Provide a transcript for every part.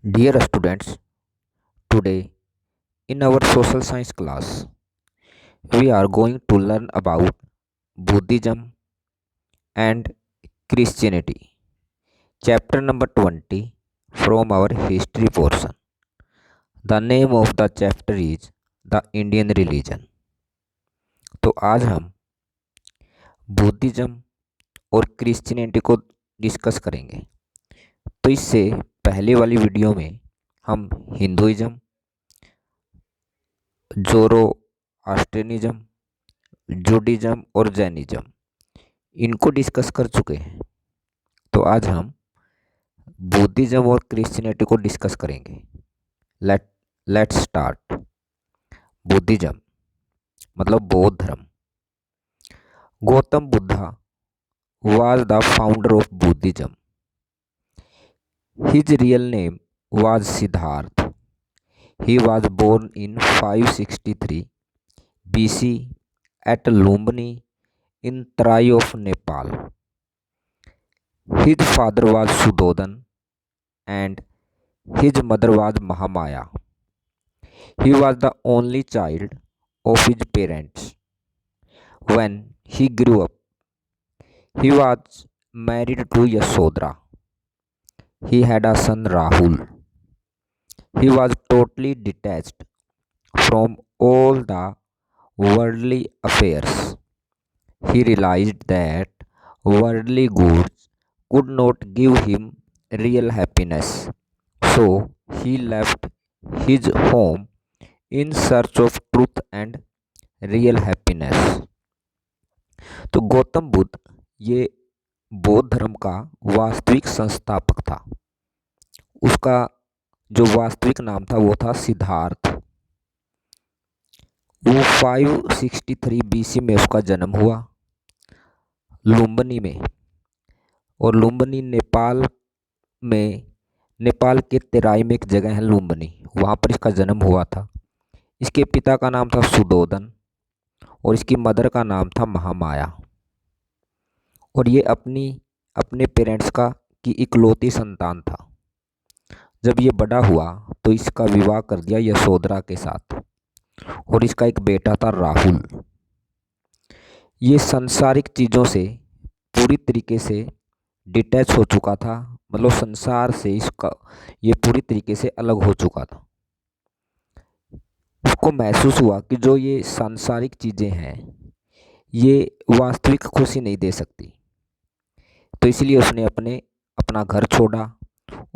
Dear students, today in our social science class, we are going to learn about Buddhism and Christianity. Chapter number 20 from our history portion. The name of the chapter is The Indian Religion. तो आज हम Buddhism और Christianity को discuss करेंगे। तो इससे पहले वाली वीडियो में हम हिंदुइज्म, जोरोआस्ट्रियनिज्म, जूडिज्म और जैनिज्म इनको डिस्कस कर चुके हैं। तो आज हम बुद्धिज्म और क्रिश्चियनिटी को डिस्कस करेंगे। Let's start. बुद्धिज्म मतलब बौद्ध धर्म। Gautam Buddha was the founder of Buddhism. His real name was Siddhartha. He was born in 563 BC at Lumbini in Trai of Nepal. His father was Suddhodan and his mother was Mahamaya. He was the only child of his parents. When he grew up, he was married to Yasodhara. He had a son Rahul. He was totally detached from all the worldly affairs. He realized that worldly goods could not give him real happiness. So he left his home in search of truth and real happiness. तो गौतम बुद्ध ये बौद्ध धर्म का वास्तविक संस्थापक था। उसका जो वास्तविक नाम था वो था सिद्धार्थ। वो 563 BC में उसका जन्म हुआ लुम्बिनी में, और लुम्बिनी नेपाल के तेराई में एक जगह है लुम्बिनी, वहाँ पर इसका जन्म हुआ था। इसके पिता का नाम था सुद्धोदन और इसकी मदर का नाम था महामाया, और ये अपने पेरेंट्स की इकलौती संतान था। जब ये बड़ा हुआ तो इसका विवाह कर दिया यशोधरा के साथ, और इसका एक बेटा था राहुल। ये सांसारिक चीज़ों से पूरी तरीके से डिटैच हो चुका था, मतलब संसार से इसका ये पूरी तरीके से अलग हो चुका था। उसको महसूस हुआ कि जो ये सांसारिक चीज़ें हैं ये वास्तविक खुशी नहीं दे सकती, तो इसलिए उसने अपना घर छोड़ा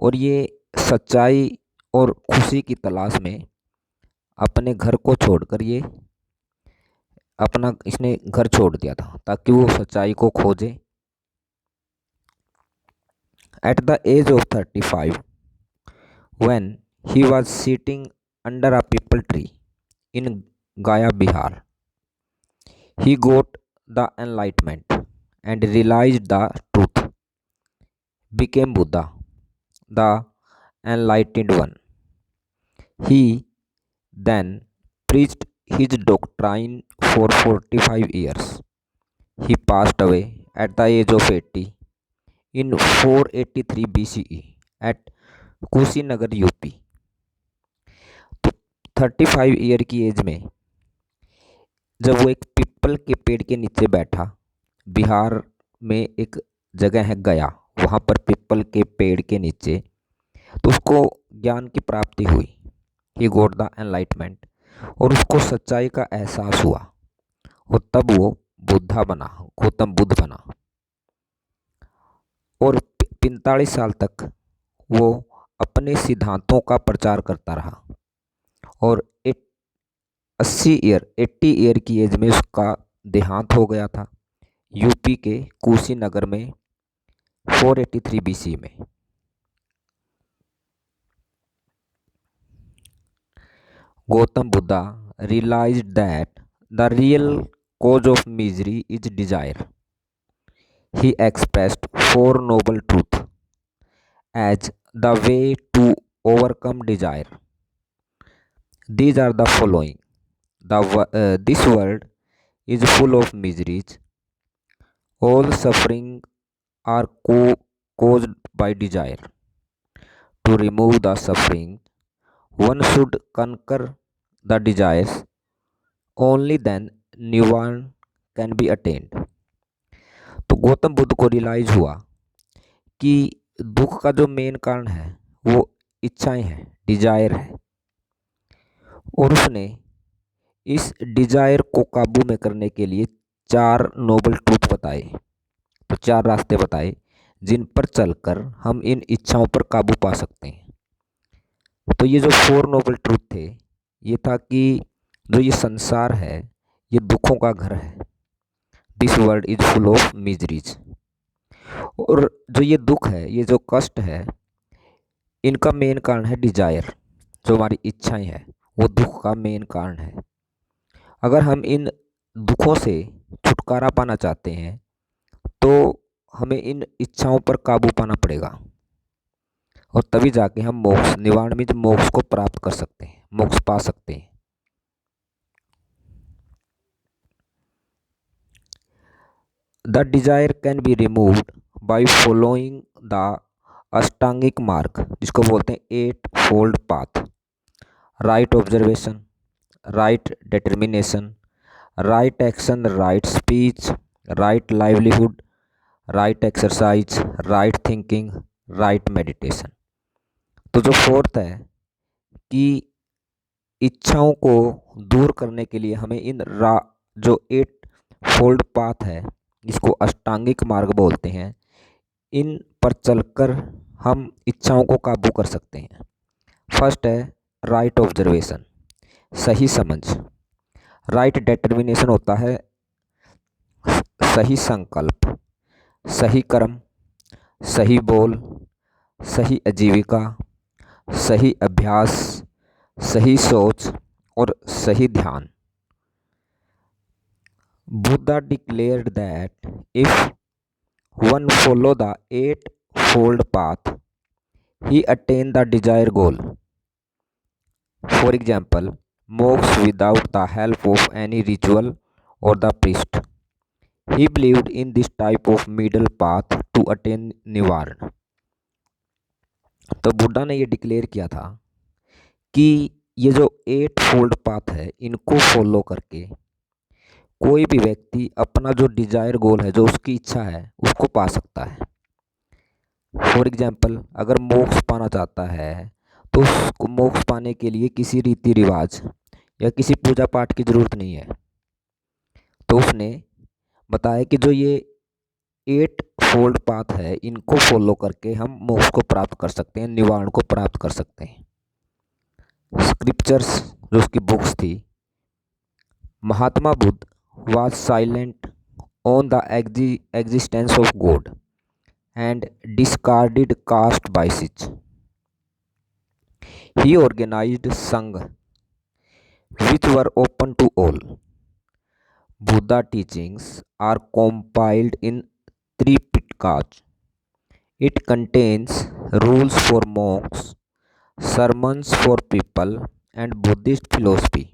और ये सच्चाई और खुशी की तलाश में अपने घर को छोड़कर इसने घर छोड़ दिया था ताकि वो सच्चाई को खोजे। At the age of 35, when he was sitting under a peepal tree in Gaya, Bihar, he got the enlightenment and realized the truth, became Buddha, the enlightened one. He then preached his doctrine for 45 years. He passed away at the age of 80 in 483 BCE at Kushinagar UP. तो 35 year की as में जब वो एक people के पेड़ के नीचे बैठा, बिहार में एक जगह है गया, वहाँ पर पीपल के पेड़ के नीचे, तो उसको ज्ञान की प्राप्ति हुई। ही गॉट द एनलाइटमेंट, और उसको सच्चाई का एहसास हुआ, और तब वो बुद्धा बना, गौतम बुद्ध बना। और 45 साल तक वो अपने सिद्धांतों का प्रचार करता रहा, और 80 ईयर की एज में उसका देहांत हो गया था यूपी के कुशीनगर में 483 BC में। Gautam Buddha realized that the real cause of misery is desire. He expressed four noble truths as the way to overcome desire. These are the following. This world is full of miseries. All suffering are caused by desire. to remove the suffering, one should conquer the desires. Only then nirvana can be attained. तो गौतम बुद्ध को realise हुआ कि दुख का जो main कारण है वो इच्छाएं हैं, डिजायर है, और उसने इस डिजायर को काबू में करने के लिए 4 नोबल ट्रूथ बताए। तो 4 रास्ते बताए जिन पर चलकर हम इन इच्छाओं पर काबू पा सकते हैं। तो ये जो 4 नोबल ट्रूथ थे, ये था कि जो ये संसार है ये दुखों का घर है। This world is full of miseries. और जो ये दुख है, ये जो कष्ट है, इनका मेन कारण है डिजायर। जो हमारी इच्छाएं हैं वो दुख का मेन कारण है। अगर हम इन दुखों से छुटकारा पाना चाहते हैं तो हमें इन इच्छाओं पर काबू पाना पड़ेगा, और तभी जाके हम मोक्ष, निवारण में मोक्ष को प्राप्त कर सकते हैं, मोक्ष पा सकते हैं। The desire can be removed by following the ashtangik marg, जिसको बोलते हैं 8 fold path. Right observation, right determination, right action, right speech, right livelihood, right exercise, right thinking, right meditation. तो जो 4th है कि इच्छाओं को दूर करने के लिए हमें इन जो 8 फोल्ड पाथ है, जिसको अष्टांगिक मार्ग बोलते हैं, इन पर चलकर हम इच्छाओं को काबू कर सकते हैं। फर्स्ट है राइट ऑब्जर्वेशन, सही समझ। राइट डिटर्मिनेशन होता है सही संकल्प, सही कर्म, सही बोल, सही आजीविका, सही अभ्यास, सही सोच और सही ध्यान। Buddha declared that if one follow the 8-fold path, he attain the desired goal. For example, moksha without the help of any ritual or the priest. He believed in this type of middle path to attain nirvana. तो बुद्धा ने ये declare किया था कि ये जो 8-fold path है, इनको फॉलो करके कोई भी व्यक्ति अपना जो डिजायर गोल है, जो उसकी इच्छा है, उसको पा सकता है। फॉर एग्जाम्पल, अगर मोक्ष पाना चाहता है तो उसको मोक्ष पाने के लिए किसी रीति रिवाज या किसी पूजा पाठ की ज़रूरत नहीं है। तो उसने बताया कि जो ये 8 फोल्ड पाथ है, इनको फॉलो करके हम मोक्ष को प्राप्त कर सकते हैं, निवारण को प्राप्त कर सकते हैं। स्क्रिप्चर्स, जो उसकी बुक्स थी, Mahatma Buddha was silent on the existence of God and discarded caste biases. He organized Sangha, which were open to all. Buddha teachings are compiled in Tripitakas. It contains rules for monks, sermons for people, and Buddhist philosophy.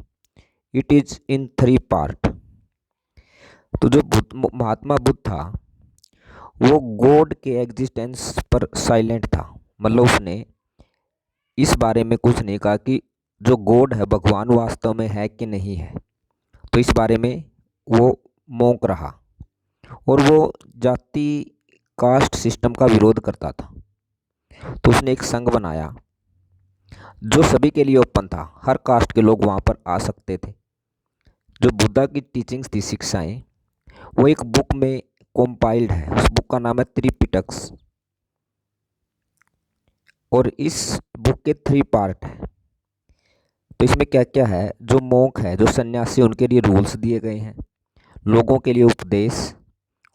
It is in 3 parts. तो जो महात्मा बुद्ध था वो God के existence पर silent था, मतलब उसने इस बारे में कुछ नहीं कहा कि जो गॉड है, भगवान वास्तव में है कि नहीं है। तो इस बारे में वो मौन रहा, और वो जाति कास्ट सिस्टम का विरोध करता था। तो उसने एक संघ बनाया जो सभी के लिए ओपन था, हर कास्ट के लोग वहाँ पर आ सकते थे। जो बुद्धा की टीचिंग्स थी, शिक्षाएं, वो एक बुक में कंपाइल्ड है। उस बुक का नाम है त्रिपिटक्स, और इस बुक के 3 पार्ट है। तो इसमें क्या क्या है, जो मोंक है, जो सन्यासी, उनके लिए रूल्स दिए गए हैं, लोगों के लिए उपदेश,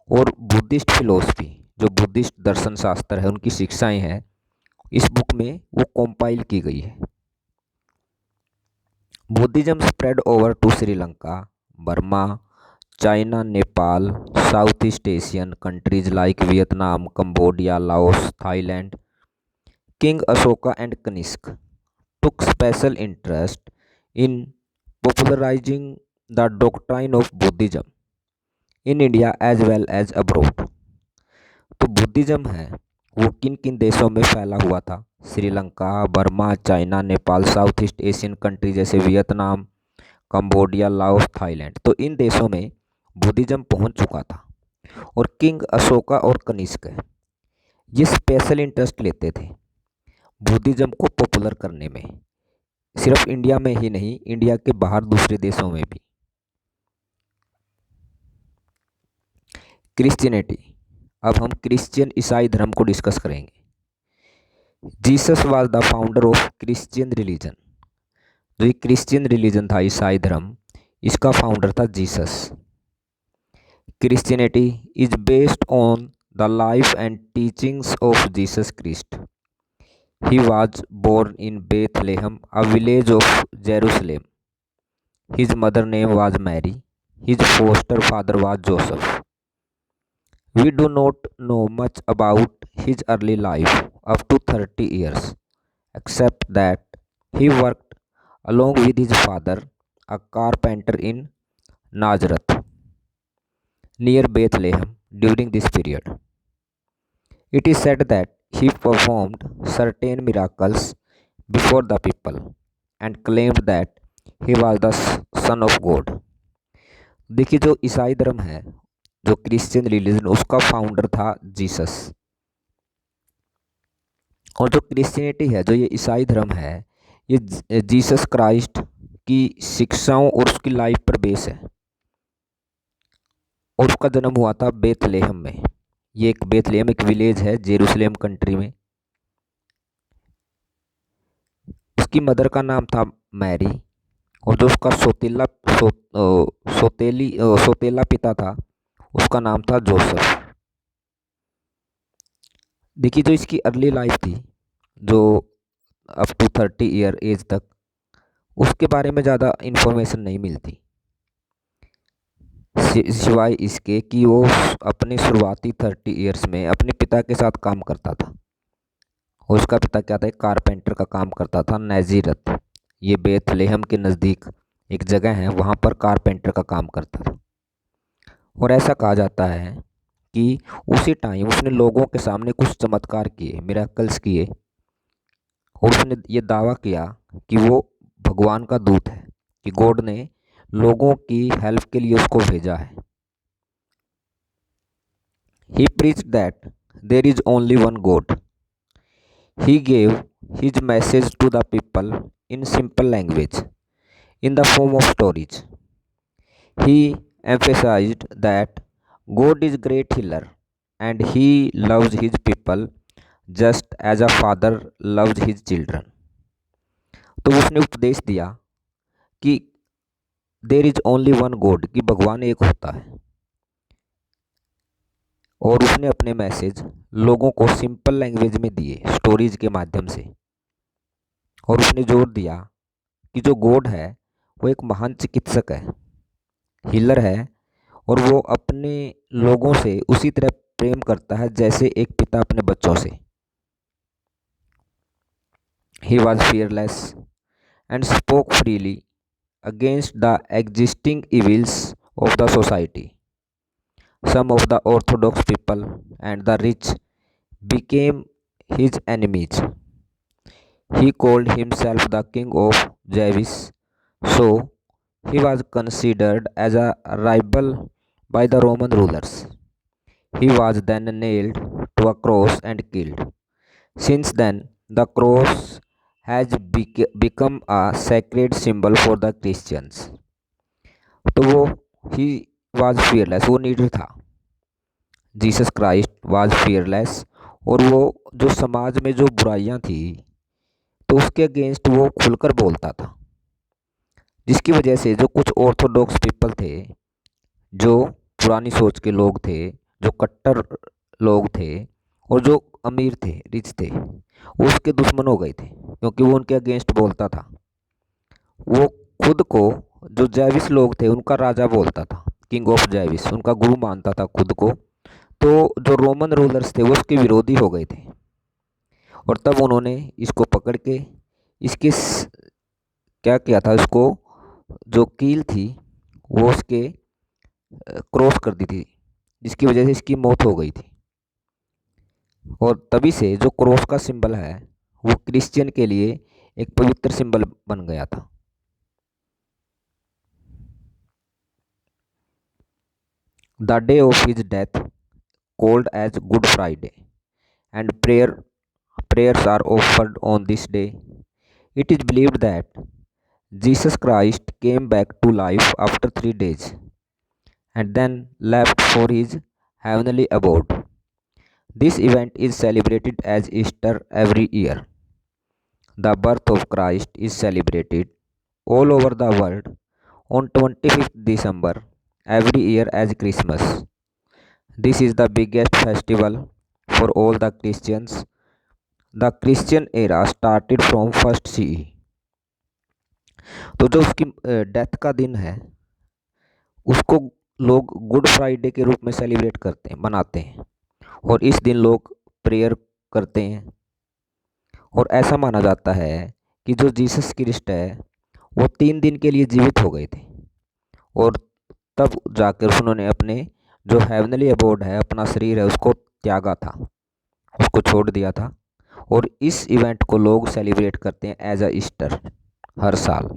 और बुद्धिस्ट फिलोसफी, जो बुद्धिस्ट दर्शन शास्त्र है, उनकी शिक्षाएं हैं, इस बुक में वो कंपाइल की गई है। Buddhism spread over to Sri Lanka, Burma, China, Nepal, South East Asian countries like Vietnam, Cambodia, Laos, Thailand. King Ashoka and Kanishk took special interest in popularizing the doctrine of Buddhism in India as well as abroad. तो Buddhism है वो किन किन देशों में फैला हुआ था, Sri Lanka, Burma, China, Nepal, South East Asian country जैसे वियतनाम, कंबोडिया, लाओस, थाईलैंड। तो इन देशों में बुद्धिज्म पहुंच चुका था और किंग अशोका और कनिष्क ये स्पेशल इंटरेस्ट लेते थे बुद्धिज्म को पॉपुलर करने में, सिर्फ इंडिया में ही नहीं, इंडिया के बाहर दूसरे देशों में भी। क्रिश्चियनिटी, अब हम क्रिश्चियन ईसाई धर्म को डिस्कस करेंगे। Jesus was the founder of Christian religion. जो ये क्रिश्चियन रिलीजन था, ईसाई धर्म, इसका फाउंडर था Jesus. Christianity is based on the life and teachings of Jesus Christ. He was born in Bethlehem, a village of Jerusalem. His mother name was Mary. His foster father was Joseph. We do not know much about his early life up to 30 years, except that he worked along with his father, a carpenter in Nazareth, near Bethlehem, during this period. It is said that he performed certain miracles before the people and claimed that he was the Son of God. देखिए, जो ईसाई धर्म है, जो Christian religion, उसका founder था Jesus. और जो क्रिश्चियनिटी है, जो ये ईसाई धर्म है, ये जीसस क्राइस्ट की शिक्षाओं और उसकी लाइफ पर बेस है। और उसका जन्म हुआ था बेथलेहम में। ये एक बेथलेहम एक विलेज है जेरूसलेम कंट्री में। उसकी मदर का नाम था मैरी और जो उसका सोतेला पिता था, उसका नाम था जोसेफ। देखिए, जो इसकी अर्ली लाइफ थी, जो अप टू 30 ईयर एज तक, उसके बारे में ज़्यादा इन्फॉर्मेशन नहीं मिलती, सिवाय इसके कि वो अपने शुरुआती 30 ईयर्स में अपने पिता के साथ काम करता था। और उसका पिता क्या था, एक कारपेंटर का काम करता था नाजिरत। ये बेथलेहम के नज़दीक एक जगह है, वहाँ पर कारपेंटर का काम करता था। और ऐसा कहा जाता है कि उसी टाइम उसने लोगों के सामने कुछ चमत्कार किए, मिरेकल्स किए, और उसने ये दावा किया कि वो भगवान का दूत है, कि गॉड ने लोगों की हेल्प के लिए उसको भेजा है। He preached that there is only one God. He gave his message to the people in simple language, in the form of stories. He emphasized that God is great healer and he loves his people just as a father loves his children. तो उसने उपदेश दिया कि there is only one God, कि भगवान एक होता है। और उसने अपने मैसेज लोगों को सिंपल लैंग्वेज में दिए, स्टोरीज के माध्यम से। और उसने जोर दिया कि जो गॉड है वो एक महान चिकित्सक है, हीलर है, और वो अपने लोगों से उसी तरह प्रेम करता है जैसे एक पिता अपने बच्चों से। He was fearless and spoke freely against the existing evils of the society. Some of the orthodox people and the rich became his enemies. He called himself the king of Jews, so he was considered as a rival by the Roman rulers. He was then nailed to a cross and killed. Since then, the cross has become a sacred symbol for the Christians. तो वो he was fearless, वो नीडर था। Jesus Christ was fearless, और वो जो समाज में जो बुराइयां थी तो उसके अगेंस्ट वो खुलकर बोलता था, जिसकी वजह से जो कुछ ऑर्थोडॉक्स पीपल थे, जो पुरानी सोच के लोग थे, जो कट्टर लोग थे और जो अमीर थे, रिच थे, वो उसके दुश्मन हो गए थे क्योंकि वो उनके अगेंस्ट बोलता था। वो खुद को, जो जैविस लोग थे, उनका राजा बोलता था, किंग ऑफ जैविस, उनका गुरु मानता था खुद को। तो जो रोमन रूलर्स थे वो उसके विरोधी हो गए थे, और तब उन्होंने इसको पकड़ के इसके क्या किया था, इसको जो कील थी वो उसके क्रॉस कर दी थी, जिसकी वजह से इसकी मौत हो गई थी। और तभी से जो क्रॉस का सिंबल है वो क्रिश्चियन के लिए एक पवित्र सिंबल बन गया था। The day of his death called as Good Friday, and prayers are offered on this day. It is believed that Jesus Christ came back to life after 3 days and then left for his heavenly abode. This event is celebrated as Easter every year. The birth of Christ is celebrated all over the world on 25th December every year as Christmas. This is the biggest festival for all the Christians. The Christian era started from first CE. तो जो उसकी death का दिन है उसको लोग good Friday के रूप में सेलिब्रेट करते हैं, मनाते हैं, और इस दिन लोग प्रेयर करते हैं। और ऐसा माना जाता है कि जो जीसस क्रिस्ट है वो 3 दिन के लिए जीवित हो गए थे और तब जाकर उन्होंने अपने जो हेवनली अबोर्ड है, अपना शरीर है, उसको त्यागा था, उसको छोड़ दिया था। और इस इवेंट को लोग सेलिब्रेट करते हैं एज अ ईस्टर हर साल।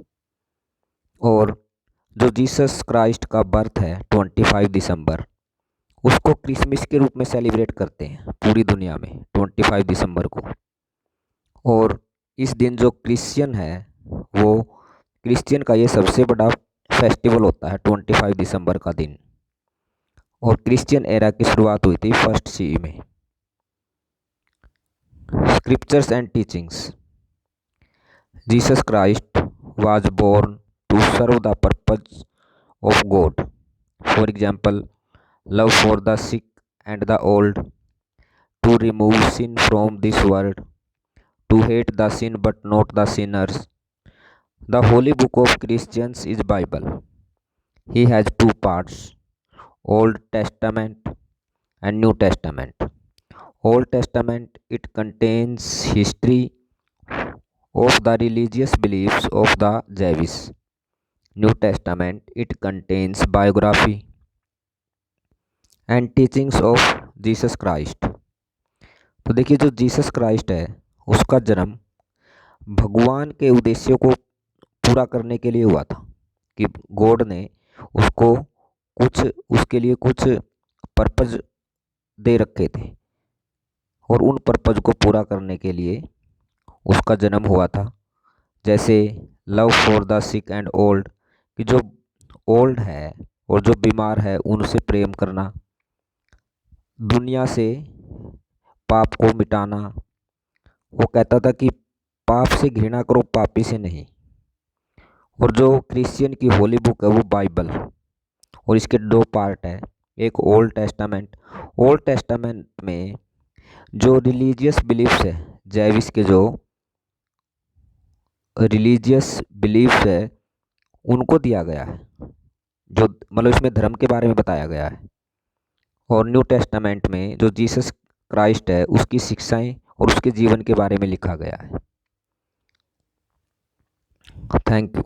और जो जीसस क्राइस्ट का बर्थ है 25 दिसंबर, उसको क्रिसमस के रूप में सेलिब्रेट करते हैं पूरी दुनिया में 25 दिसंबर को। और इस दिन जो क्रिश्चियन है वो क्रिश्चियन का ये सबसे बड़ा फेस्टिवल होता है 25 दिसंबर का दिन। और क्रिश्चियन एरा की शुरुआत हुई थी फर्स्ट CE में। Scriptures and teachings. Jesus Christ was born to serve the purpose of God. For example, love for the sick and the old, to remove sin from this world, to hate the sin but not the sinners. The holy book of Christians is Bible. He has 2 parts, Old Testament and New Testament. Old Testament, it contains history of the religious beliefs of the Jews. New Testament, it contains biography and teachings of Jesus Christ. तो देखिए जो Jesus Christ है उसका जन्म भगवान के उद्देश्यों को पूरा करने के लिए हुआ था, कि गॉड ने उसको उसके लिए कुछ पर्पज दे रखे थे और उन पर्पज को पूरा करने के लिए उसका जन्म हुआ था। जैसे love for the sick and old, कि जो ओल्ड है और जो बीमार है उनसे प्रेम करना, दुनिया से पाप को मिटाना। वो कहता था कि पाप से घृणा करो, पापी से नहीं। और जो क्रिश्चियन की होली बुक है वो बाइबल, और इसके 2 पार्ट है, एक ओल्ड टेस्टामेंट। ओल्ड टेस्टामेंट में जो रिलीजियस बिलीफ्स है, जैविस के जो रिलीजियस बिलीफ्स है उनको दिया गया है, जो मतलब इसमें धर्म के बारे में बताया गया है। और न्यू टेस्टामेंट में जो जीसस क्राइस्ट है उसकी शिक्षाएं और उसके जीवन के बारे में लिखा गया है। Thank you.